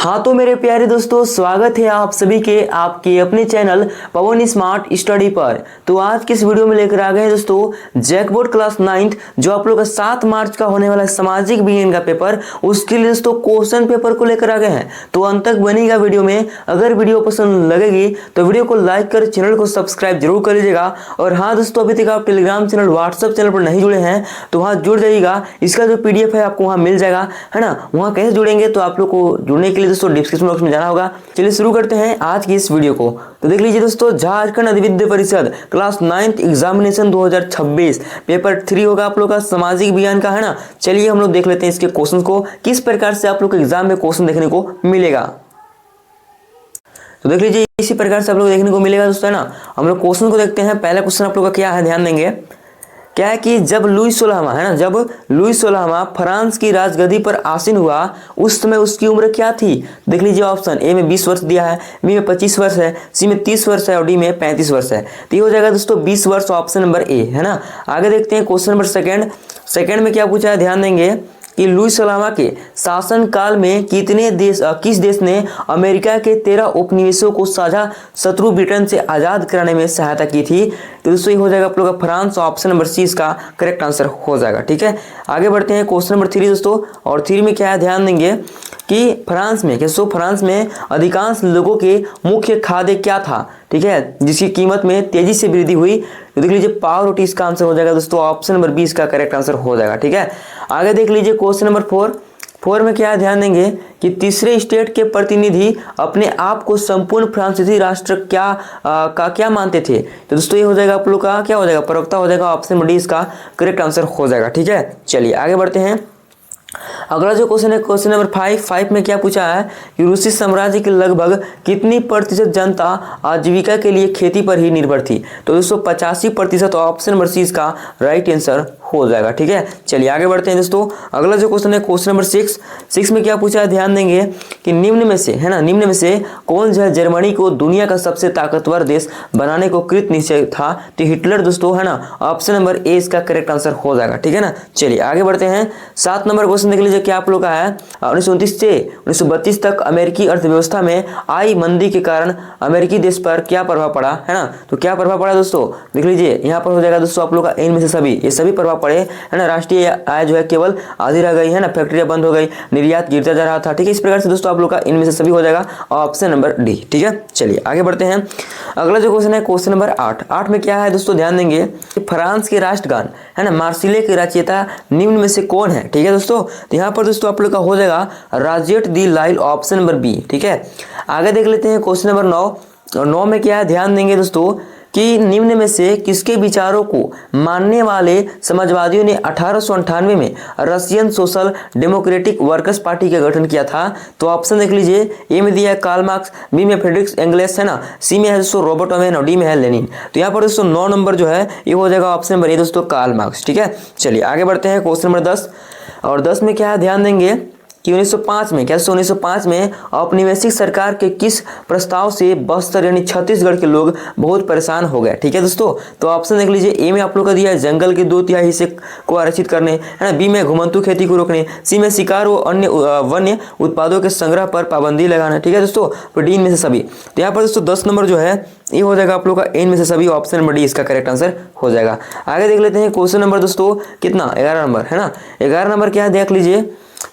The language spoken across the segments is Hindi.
हाँ तो मेरे प्यारे दोस्तों, स्वागत है आप सभी के आपके अपने चैनल पवन स्मार्ट स्टडी पर। तो आज की इस वीडियो में लेकर आ गए हैं दोस्तों जैकबोर्ड क्लास 9th जो आप लोग का 7 मार्च का होने वाला सामाजिक विज्ञान का पेपर, उसके लिए दोस्तों क्वेश्चन पेपर को लेकर आ गए हैं। तो अंत तक बनेगा वीडियो में। अगर वीडियो पसंद लगेगी तो वीडियो को लाइक कर चैनल को सब्सक्राइब जरूर कर लीजिएगा। और हाँ दोस्तों, अभी तक आप टेलीग्राम चैनल व्हाट्सएप चैनल पर नहीं जुड़े हैं तो वहाँ जुड़ जाइएगा। इसका जो PDF है आपको वहाँ मिल जाएगा, है ना। वहाँ कैसे जुड़ेंगे तो आप लोग को जुड़ने के लिए दोस्तों डिस्क्रिप्शन बॉक्स में जाना होगा। चलिए शुरू करते हैं आज की इस वीडियो को। तो देख लीजिए दोस्तों, झारखंड अधिविद्य परिषद क्लास 9th एग्जामिनेशन 2026 पेपर 3 होगा आप लोग का सामाजिक विज्ञान का, है ना। चलिए हम लोग देख लेते हैं इसके क्वेश्चन को, किस प्रकार से आप लोग को एग्जाम में क्वेश्चन देखने को मिलेगा। तो देख लीजिए इसी प्रकार से आप लोग देखने को मिलेगा दोस्तों, है ना। हम लोग क्वेश्चन को देखते हैं। पहला क्वेश्चन आप लोग का क्या है, ध्यान देंगे। क्या है कि जब लुई 16वां, है ना, जब लुई 16वां फ्रांस की राजगद्दी पर आसीन हुआ उस समय उसकी उम्र क्या थी। देख लीजिए ऑप्शन ए में 20 वर्ष दिया है, बी में 25 वर्ष है, सी में 30 वर्ष है और डी में 35 वर्ष है। तो ये हो जाएगा दोस्तों 20 वर्ष, ऑप्शन नंबर ए, है ना। आगे देखते हैं क्वेश्चन नंबर सेकंड में क्या पूछा है, ध्यान देंगे कि लुई 16वां के शासन काल में किस देश ने अमेरिका के 13 उपनिवेशों को साझा शत्रु ब्रिटेन से आज़ाद कराने में सहायता की थी। तो दोस्तों ये हो जाएगा आप लोग का फ्रांस, ऑप्शन नंबर सी इसका करेक्ट आंसर हो जाएगा। ठीक है, आगे बढ़ते हैं क्वेश्चन नंबर 3 दोस्तों। और 3 में क्या है, ध्यान देंगे कि फ्रांस में अधिकांश लोगों के मुख्य खाद्य क्या था, ठीक है, जिसकी कीमत में तेजी से वृद्धि हुई। तो देख लीजिए पाव रोटी इसका आंसर हो जाएगा दोस्तों, ऑप्शन नंबर 20 का करेक्ट आंसर हो जाएगा। ठीक है, आगे देख लीजिए क्वेश्चन नंबर 4 में क्या है, ध्यान देंगे कि तीसरे स्टेट के प्रतिनिधि अपने आप को संपूर्ण फ्रांसीसी राष्ट्र क्या मानते थे। तो दोस्तों ये हो जाएगा आप लोग का क्या हो जाएगा, प्रवक्ता हो जाएगा, ऑप्शन नंबर डी इसका करेक्ट आंसर हो जाएगा। ठीक है, चलिए आगे बढ़ते हैं। अगला जो क्वेश्चन है क्वेश्चन नंबर 5 में क्या पूछा है कि रूसी साम्राज्य की लगभग कितनी प्रतिशत जनता आजीविका के लिए खेती पर ही निर्भर थी। तो दोस्तों 85%, ऑप्शन नंबर सी इसका राइट आंसर हो जाएगा। ठीक है, चलिए आगे बढ़ते हैं दोस्तों। अगला जो क्वेश्चन है क्वेश्चन नंबर 6 में क्या पूछा है, ध्यान देंगे कि निम्न में से, है ना, निम्न में से कौन जो है जर्मनी को दुनिया का सबसे ताकतवर देश बनाने को कृत निश्चय था। तो हिटलर दोस्तों, है ना, ऑप्शन नंबर ए इसका करेक्ट आंसर हो जाएगा। ठीक है ना, चलिए आगे बढ़ते हैं। 7 नंबर क्वेश्चन देख लीजिए क्या आप लोग का है। 1929 से 1932 तक अमेरिकी अर्थव्यवस्था में आई मंदी के कारण अमेरिकी देश पर क्या प्रभाव पड़ा, है ना। तो क्या प्रभाव पड़ा दोस्तों, देख लीजिए यहाँ पर हो जाएगा दोस्तों आप लोग का इनमें से सभी, ये सभी प्रभाव पड़े, है ना। राष्ट्रीय आय जो है केवल आधी रह गई, है ना, फैक्ट्रियां बंद हो गई, निर्यात गिरता जा रहा था। ठीक है, इस प्रकार से दोस्तों आप लोग का इनमें से सभी हो जाएगा, ऑप्शन नंबर डी। ठीक है, चलिए आगे बढ़ते हैं। अगला जो क्वेश्चन है क्वेश्चन नंबर 8 में क्या है दोस्तों, ध्यान देंगे कि फ्रांस के राष्ट्रगान, है ना, मार्सिले के रचयिता निम्न में से कौन है। ठीक है दोस्तों, तो यहाँ पर दोस्तों आप लोग का हो जाएगा राजेट दी लाइल, ऑप्शन नंबर बी। ठीक है, आगे देख लेते हैं क्वेश्चन नंबर 9 में क्या है, ध्यान देंगे दोस्तों कि निम्न में से किसके विचारों को मानने वाले समाजवादियों ने 1898 में Russian social democratic workers party का गठन किया था। तो ऑप्शन देख लीजिए, ए में दिया है कार्ल मार्क्स, बी में फ्रेडरिक एंगेल्स, है ना, सी में है दोस्तों रॉबर्ट ओवेन और डी में है लेनिन। तो यहाँ पर दोस्तों 9 नंबर जो है ये हो जाएगा ऑप्शन नंबर ए दोस्तों, कार्ल मार्क्स। ठीक है, चलिए आगे बढ़ते हैं क्वेश्चन नंबर 10। और 10 में क्या है, ध्यान देंगे कि 1905 में, क्या 1905 में औपनिवेशिक सरकार के किस प्रस्ताव से बस्तर यानी छत्तीसगढ़ के लोग बहुत परेशान हो गए। ठीक है दोस्तों, तो ऑप्शन देख लीजिए, ए में आप लोग का दिया है जंगल के 2/3 हिस्से को आरक्षित करने, है ना, बी में घुमंतू खेती को रोकने, सी में शिकार व अन्य वन्य उत्पादों के संग्रह पर पाबंदी लगाना। ठीक है दोस्तों, तो डी में से सभी। तो यहाँ पर दोस्तों 10 नंबर जो है ये हो जाएगा आप लोग का इन में से सभी, ऑप्शन नंबर डी इसका करेक्ट आंसर हो जाएगा। आगे देख लेते हैं क्वेश्चन नंबर दोस्तों कितना, 11 नंबर, है ना। 11 नंबर क्या है, देख लीजिए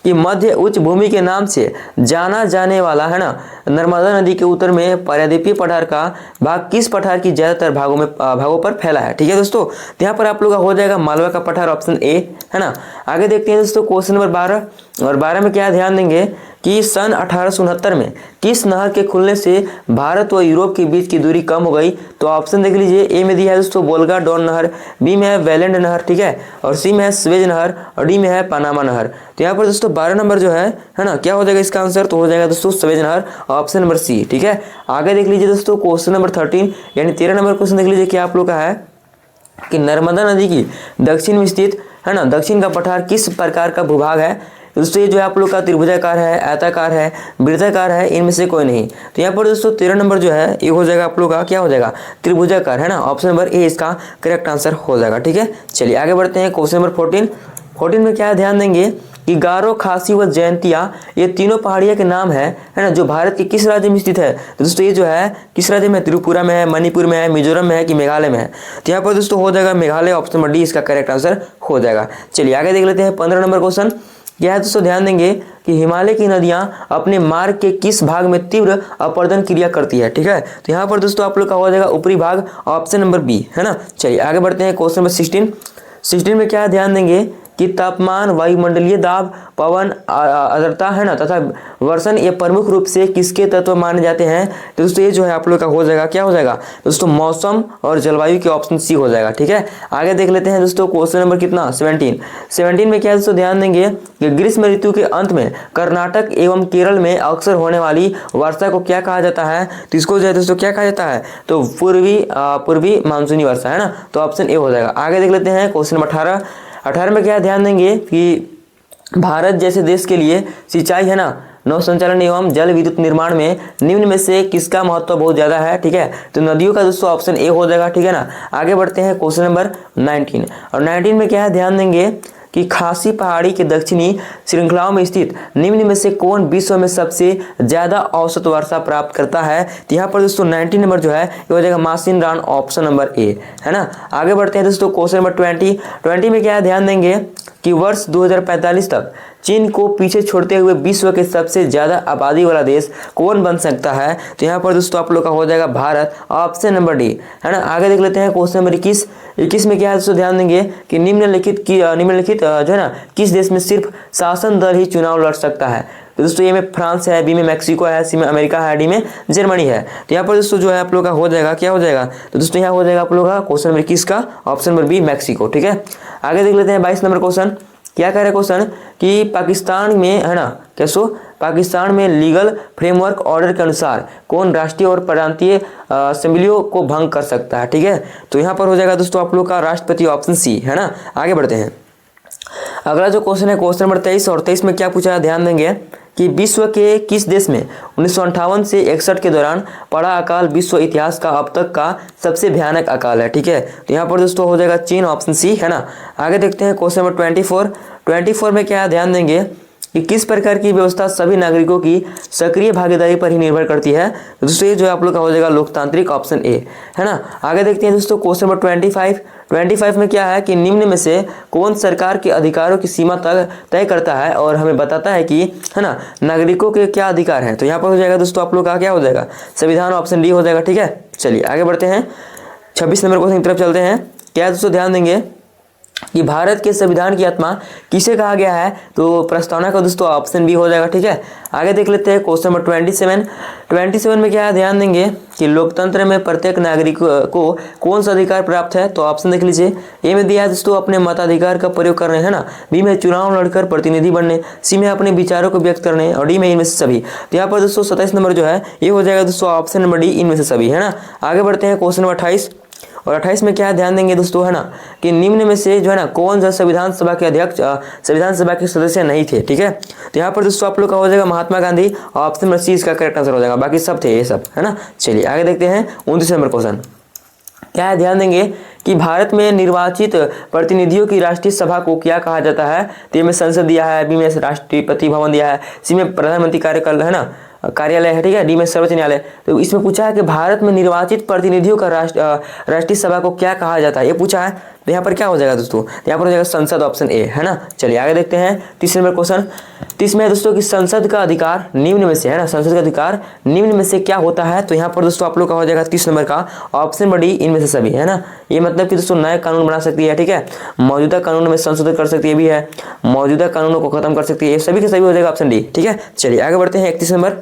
कि मध्य उच्च भूमि के नाम से जाना जाने वाला, है ना, नर्मदा नदी के उत्तर में पारदीपीय पठार का भाग किस पठार की ज्यादातर भागों पर फैला है। ठीक है दोस्तों, तो यहाँ पर आप लोग का हो जाएगा मालवा का पठार, ऑप्शन ए, है ना। आगे देखते हैं दोस्तों क्वेश्चन नंबर 12। और 12 में क्या है, ध्यान देंगे कि सन 1869 में किस नहर के खुलने से भारत व यूरोप के बीच की दूरी कम हो गई। तो ऑप्शन देख लीजिए, ए में दिया है दोस्तों वोल्गा डॉन नहर, बी में है वेलेंड नहर, ठीक है, और सी में है स्वेज नहर और डी में है पनामा नहर। तो यहाँ पर दोस्तों 12 नंबर जो है ना, क्या हो जाएगा इसका आंसर, तो हो जाएगा दोस्तों स्वेज नहर, ऑप्शन नंबर सी। ठीक है, आगे देख लीजिए दोस्तों क्वेश्चन नंबर 13 यानी 13 नंबर क्वेश्चन देख लीजिए क्या आप लोग का है कि नर्मदा नदी की दक्षिण में स्थित, है ना, दक्षिण का पठार किस प्रकार का भूभाग है। दोस्तों ये जो है आप लोग का त्रिभुजाकार है, आयताकार है, वृत्ताकार है, इनमें से कोई नहीं। तो यहाँ पर दोस्तों 13 नंबर जो है ये हो जाएगा आप लोग का क्या हो जाएगा, त्रिभुजाकार, है ना, ऑप्शन नंबर ए इसका करेक्ट आंसर हो जाएगा। ठीक है, चलिए आगे बढ़ते हैं क्वेश्चन नंबर 14 में क्या है, ध्यान देंगे कि गारो, खासी व जयंतिया ये तीनों पहाड़ियाँ के नाम है ना, जो भारत के किस राज्य में स्थित है। तो दोस्तों ये जो है किस राज्य में, त्रिपुरा में है, मणिपुर में है, मिजोरम में है कि मेघालय में है। तो यहाँ पर दोस्तों हो जाएगा मेघालय, ऑप्शन नंबर डी इसका करेक्ट आंसर हो जाएगा। चलिए आगे देख लेते हैं 15 नंबर क्वेश्चन। क्या है दोस्तों, ध्यान देंगे कि हिमालय की नदियां अपने मार्ग के किस भाग में तीव्र अपरदन क्रिया करती है। ठीक है, तो यहाँ पर दोस्तों आप लोग का हो जाएगा ऊपरी भाग, ऑप्शन नंबर बी है ना। चलिए आगे बढ़ते हैं क्वेश्चन नंबर 16 में क्या है, ध्यान देंगे कि तापमान, वायुमंडलीय दाब, पवन, आर्द्रता है ना तथा वर्षण ये प्रमुख रूप से किसके तत्व माने जाते हैं। तो दोस्तों ये जो है आप लोग का हो जाएगा, क्या हो जाएगा दोस्तों, मौसम और जलवायु के, ऑप्शन सी हो जाएगा। ठीक है, आगे देख लेते हैं दोस्तों क्वेश्चन नंबर कितना, 17 में क्या है दोस्तों, ध्यान देंगे कि ग्रीष्म ऋतु के अंत में कर्नाटक एवं केरल में अक्सर होने वाली वर्षा को क्या कहा जाता है। तो इसको जो है दोस्तों क्या कहा जाता है, तो पूर्वी मानसूनी वर्षा है ना। तो ऑप्शन ए हो जाएगा। आगे देख लेते हैं क्वेश्चन नंबर 18 में क्या है, ध्यान देंगे कि भारत जैसे देश के लिए सिंचाई है ना, नौ संचालन एवं जल विद्युत निर्माण में निम्न में से किसका महत्व बहुत ज्यादा है। ठीक है, तो नदियों का दोस्तों ऑप्शन ए हो जाएगा। ठीक है ना, आगे बढ़ते हैं क्वेश्चन नंबर 19 और 19 में क्या है, ध्यान देंगे कि खासी पहाड़ी के दक्षिणी श्रृंखलाओं में स्थित निम्न में से कौन विश्व में सबसे ज्यादा औसत वर्षा प्राप्त करता है। तो यहाँ पर दोस्तों 19 नंबर जो है ये हो जाएगा मासिनराम, ऑप्शन नंबर ए है ना। आगे बढ़ते हैं दोस्तों क्वेश्चन नंबर 20 में क्या है, ध्यान देंगे कि वर्ष 2045 तक चीन को पीछे छोड़ते हुए विश्व के सबसे ज्यादा आबादी वाला देश कौन बन सकता है। तो यहाँ पर दोस्तों आप लोग का हो जाएगा भारत, ऑप्शन नंबर डी है ना। आगे देख लेते हैं क्वेश्चन नंबर 21 में क्या है दोस्तों, ध्यान देंगे कि निम्नलिखित जो है ना किस देश में सिर्फ शासन दल ही चुनाव लड़ सकता है। तो दोस्तों ए में फ्रांस है, बी में मैक्सिको है, सी में अमेरिका है, डी में जर्मनी है। तो यहाँ पर दोस्तों जो है आप लोग का हो जाएगा, क्या हो जाएगा, तो दोस्तों यहाँ हो जाएगा आप लोग का क्वेश्चन नंबर 21 का ऑप्शन नंबर बी मैक्सिको। ठीक है, आगे देख लेते हैं 22 नंबर क्वेश्चन। क्या कह रहे क्वेश्चन कि पाकिस्तान में है ना, कैसो पाकिस्तान में लीगल फ्रेमवर्क ऑर्डर के अनुसार कौन राष्ट्रीय और प्रांतीय असेंबलियों को भंग कर सकता है। ठीक है, तो यहाँ पर हो जाएगा दोस्तों आप लोग का राष्ट्रपति, ऑप्शन सी है ना। आगे बढ़ते हैं, अगला जो क्वेश्चन है क्वेश्चन नंबर 23 और 23 में क्या पूछा है, ध्यान देंगे कि विश्व के किस देश में 1958 से 61 के दौरान पड़ा अकाल विश्व इतिहास का अब तक का सबसे भयानक अकाल है। ठीक है, तो यहाँ पर दोस्तों हो जाएगा चीन, ऑप्शन सी है ना। आगे देखते हैं क्वेश्चन नंबर 24 में क्या है, ध्यान देंगे कि किस प्रकार की व्यवस्था सभी नागरिकों की सक्रिय भागीदारी पर ही निर्भर करती है। तो दोस्तों ये जो है आप लोग का हो जाएगा लोकतांत्रिक, ऑप्शन ए है ना। आगे देखते हैं दोस्तों क्वेश्चन नंबर 25 में क्या है कि निम्न में से कौन सरकार के अधिकारों की सीमा तक तय करता है और हमें बताता है कि है ना नागरिकों के क्या अधिकार हैं। तो यहाँ पर हो जाएगा दोस्तों आप लोग का क्या हो जाएगा, संविधान, ऑप्शन डी हो जाएगा। ठीक है, चलिए आगे बढ़ते हैं 26 नंबर क्वेश्चन की तरफ चलते हैं। क्या है दोस्तों, ध्यान देंगे कि भारत के संविधान की आत्मा किसे कहा गया है। तो प्रस्तावना का दोस्तों ऑप्शन बी हो जाएगा। ठीक है, आगे देख लेते हैं क्वेश्चन नंबर 27 में क्या है, ध्यान देंगे कि लोकतंत्र में प्रत्येक नागरिक को कौन सा अधिकार प्राप्त है। तो ऑप्शन देख लीजिए, ए में दिया है दोस्तों अपने मताधिकार का प्रयोग करने है ना, बी में चुनाव लड़कर प्रतिनिधि बनने, सी में अपने विचारों को व्यक्त करने और डी में इनमें से सभी। तो यहाँ पर दोस्तों 27 नंबर जो है ये हो जाएगा दोस्तों ऑप्शन नंबर डी, इनमें से सभी है ना। आगे बढ़ते हैं क्वेश्चन नंबर 28 और 28 में क्या है, ध्यान देंगे दोस्तों है ना कि निम्न में से जो है ना कौन सा संविधान सभा के अध्यक्ष, संविधान सभा के सदस्य नहीं थे। ठीक है, तो यहाँ पर दोस्तों आप लोग का हो जाएगा Mahatma Gandhi, option number C इसका करेक्ट आंसर हो जाएगा, बाकी सब थे ये सब है ना। चलिए आगे देखते हैं 29 नंबर क्वेश्चन। क्या है, ध्यान देंगे कि भारत में निर्वाचित प्रतिनिधियों की राष्ट्रीय सभा को क्या कहा जाता है। तो में संसद दिया है, बी में राष्ट्रपति भवन दिया है, सी में प्रधानमंत्री कार्यालय है ना, कार्यालय है। ठीक है, डी में सर्वोच्च न्यायालय। तो इसमें पूछा है कि भारत में निर्वाचित प्रतिनिधियों का राष्ट्रीय सभा को क्या कहा जाता है, ये पूछा है। तो यहाँ पर क्या हो जाएगा दोस्तों, यहाँ पर हो जाएगा संसद, ऑप्शन ए है ना। चलिए आगे देखते हैं 30 नंबर क्वेश्चन। 30 में है दोस्तों कि संसद का अधिकार निम्न में से है ना, संसद का अधिकार निम्न में से क्या होता है। तो यहाँ पर दोस्तों आप लोग का हो जाएगा 30 नंबर का ऑप्शन बड़ी, इनमें से सभी है ना। ये मतलब कि दोस्तों नए कानून बना सकती है। ठीक है, मौजूदा कानून में संशोधन कर सकती है भी है, मौजूदा कानूनों को खत्म कर सकती है, ये सभी के सभी हो जाएगा ऑप्शन डी। ठीक है, चलिए आगे बढ़ते हैं 31 नंबर।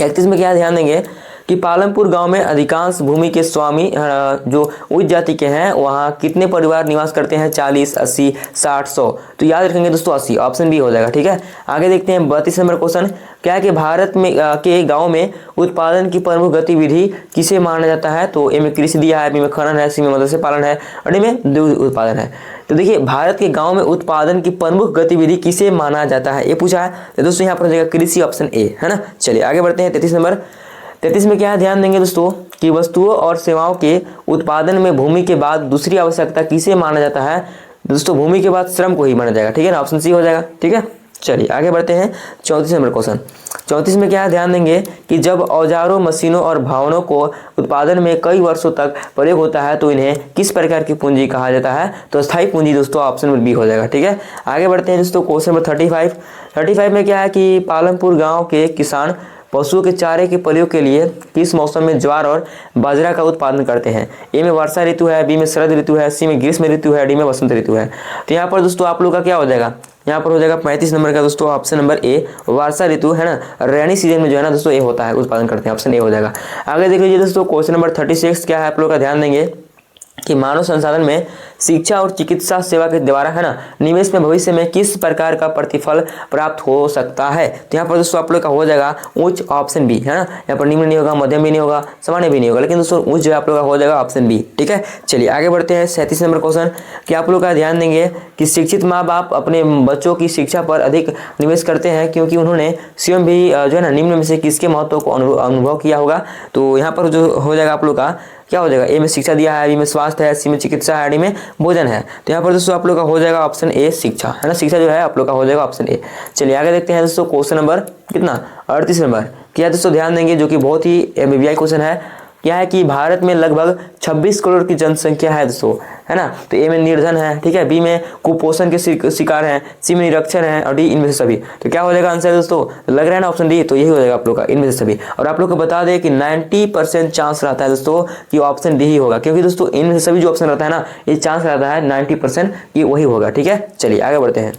31 में क्या ध्यान देंगे कि पालमपुर गांव में अधिकांश भूमि के स्वामी जो उच्च जाति के हैं वहाँ कितने परिवार निवास करते हैं, 40, 80, 60, 100। तो याद रखेंगे दोस्तों 80, ऑप्शन बी हो जाएगा। ठीक है, आगे देखते हैं 32 नंबर क्वेश्चन। क्या है कि भारत में के गाँव में उत्पादन की प्रमुख गतिविधि किसे माना जाता है। तो ए में कृषि दिया है, बी में खनन है, सी में मत्स्य पालन है और डी में दूध उत्पादन है। तो देखिए भारत के गांव में उत्पादन की प्रमुख गतिविधि किसे माना जाता है, ये पूछा है। तो दोस्तों यहाँ पर हो जाएगा कृषि, ऑप्शन ए है ना। चलिए आगे बढ़ते हैं 33 नंबर। 33 में क्या है, ध्यान देंगे दोस्तों कि वस्तुओं और सेवाओं के उत्पादन में भूमि के बाद दूसरी आवश्यकता किसे माना जाता है। दोस्तों भूमि के बाद श्रम को ही माना जाएगा, ठीक है ना, ऑप्शन सी हो जाएगा। ठीक है, चलिए आगे बढ़ते हैं 34 नंबर क्वेश्चन। 34 में क्या है, ध्यान देंगे कि जब औजारों, मशीनों और भावनों को उत्पादन में कई वर्षों तक प्रयोग होता है तो इन्हें किस प्रकार की पूंजी कहा जाता है? तो स्थायी पूंजी दोस्तों ऑप्शन नंबर बी हो जाएगा। ठीक है, आगे बढ़ते हैं दोस्तों क्वेश्चन नंबर 35 में क्या है कि पालमपुर गाँव के किसान पशुओं के चारे के प्रयोग के लिए किस मौसम में ज्वार और बाजरा का उत्पादन करते हैं? ए में वर्षा ऋतु है, बी में शरद ऋतु है, सी में ग्रीष्म ऋतु है, डी में वसंत ऋतु है। तो यहाँ पर दोस्तों आप लोग का क्या हो जाएगा, यहाँ पर हो जाएगा 35 नंबर का दोस्तों ऑप्शन नंबर ए वर्षा ऋतु, है ना, रेनी सीजन में जो है ना दोस्तों ये होता है, उत्पादन करते हैं, ऑप्शन ए हो जाएगा। आगे देख लीजिए दोस्तों क्वेश्चन नंबर 36 क्या है, आप लोग का ध्यान देंगे कि मानव संसाधन में शिक्षा और चिकित्सा सेवा के द्वारा, है ना, निवेश में भविष्य में किस प्रकार का प्रतिफल प्राप्त हो सकता है? तो यहाँ पर दोस्तों आप लोग का हो जाएगा उच्च, ऑप्शन बी, है ना, यहाँ पर निम्न नहीं होगा, मध्यम भी नहीं होगा, सामान्य भी नहीं होगा, लेकिन दोस्तों उच्च जो है आप लोग का हो जाएगा ऑप्शन बी। ठीक है, चलिए आगे बढ़ते हैं 37 नंबर क्वेश्चन कि आप लोग का ध्यान देंगे कि शिक्षित माँ बाप अपने बच्चों की शिक्षा पर अधिक निवेश करते हैं क्योंकि उन्होंने स्वयं भी जो है ना निम्न में से किसके महत्व को अनुभव किया होगा? तो यहाँ पर जो हो जाएगा आप लोग का क्या हो जाएगा, ए में शिक्षा दिया है, बी में स्वास्थ्य है, सी में चिकित्सा है, डी में भोजन है। तो यहाँ पर दोस्तों आप लोग का हो जाएगा ऑप्शन ए शिक्षा, है ना, शिक्षा जो है आप लोग का हो जाएगा ऑप्शन ए। चलिए आगे देखते हैं दोस्तों क्वेश्चन नंबर कितना 38 नंबर। क्या दोस्तों ध्यान देंगे जो कि बहुत ही एमबीबीआई क्वेश्चन है, क्या है कि भारत में लगभग 26 करोड़ की जनसंख्या है दोस्तों, है ना। तो ए में निर्धन है, ठीक है, बी में कुपोषण के शिकार हैं, सी में निरक्षर हैं और डी इनमें से सभी। तो क्या हो जाएगा आंसर दोस्तों, लग रहा है ना ऑप्शन डी, तो यही हो जाएगा आप लोग का इनमें से सभी। और आप लोग को बता दें कि 90% चांस रहता है दोस्तों कि ऑप्शन डी ही होगा, क्योंकि दोस्तों इनमें से सभी जो ऑप्शन रहता है ना ये चांस रहता है 90% कि वही होगा। ठीक है, चलिए आगे बढ़ते हैं।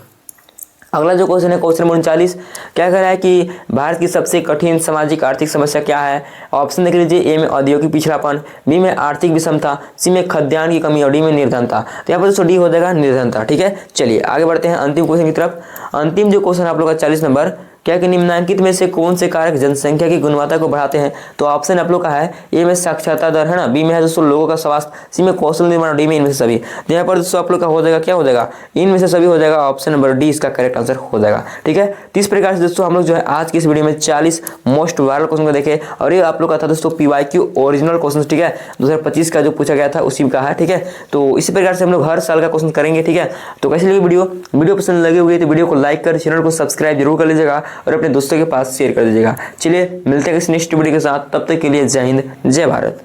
अगला जो क्वेश्चन है क्वेश्चन नंबर 39 क्या कह रहा है कि भारत की सबसे कठिन सामाजिक आर्थिक समस्या क्या है? ऑप्शन देख लीजिए, ए में औद्योगिक पिछड़ापन, बी में आर्थिक विषमता, सी में खाद्यान्न की कमी और डी में निर्धनता। तो यहाँ पर दोस्तों डी हो जाएगा निर्धनता। ठीक है, चलिए आगे बढ़ते हैं अंतिम क्वेश्चन की तरफ। अंतिम जो क्वेश्चन आप लोग का 40 नंबर, क्या कि निम्नलिखित में से कौन से कारक जनसंख्या की गुणवत्ता को बढ़ाते हैं? तो ऑप्शन आप लोग का है ए में साक्षरता दर, है ना, बी में है दोस्तों लोगों का स्वास्थ्य, सी में कौशल निर्माण, डी में इनमें से सभी। तो यहाँ पर दोस्तों आप लोग का हो जाएगा क्या हो जाएगा, इनमें से सभी हो जाएगा, ऑप्शन नंबर डी इसका करेक्ट आंसर हो जाएगा। ठीक है, तो इस प्रकार से दोस्तों हम लोग जो है आज की इस वीडियो में 40 मोस्ट वायरल क्वेश्चन को देखे और ये आप लोग का था दोस्तों पीवाईक्यू ओरिजिनल क्वेश्चन। ठीक है, 2025 का जो पूछा गया था उसी का है। ठीक है, तो इसी प्रकार से हम लोग हर साल का क्वेश्चन करेंगे। ठीक है, तो कैसी लगी वीडियो पसंद लगी हुई तो वीडियो को लाइक कर चैनल को सब्सक्राइब जरूर कर लीजिएगा और अपने दोस्तों के पास शेयर कर दीजिएगा। चलिए मिलते हैं किसी नेक्स्ट वीडियो के साथ, तब तक के लिए जय हिंद जय भारत।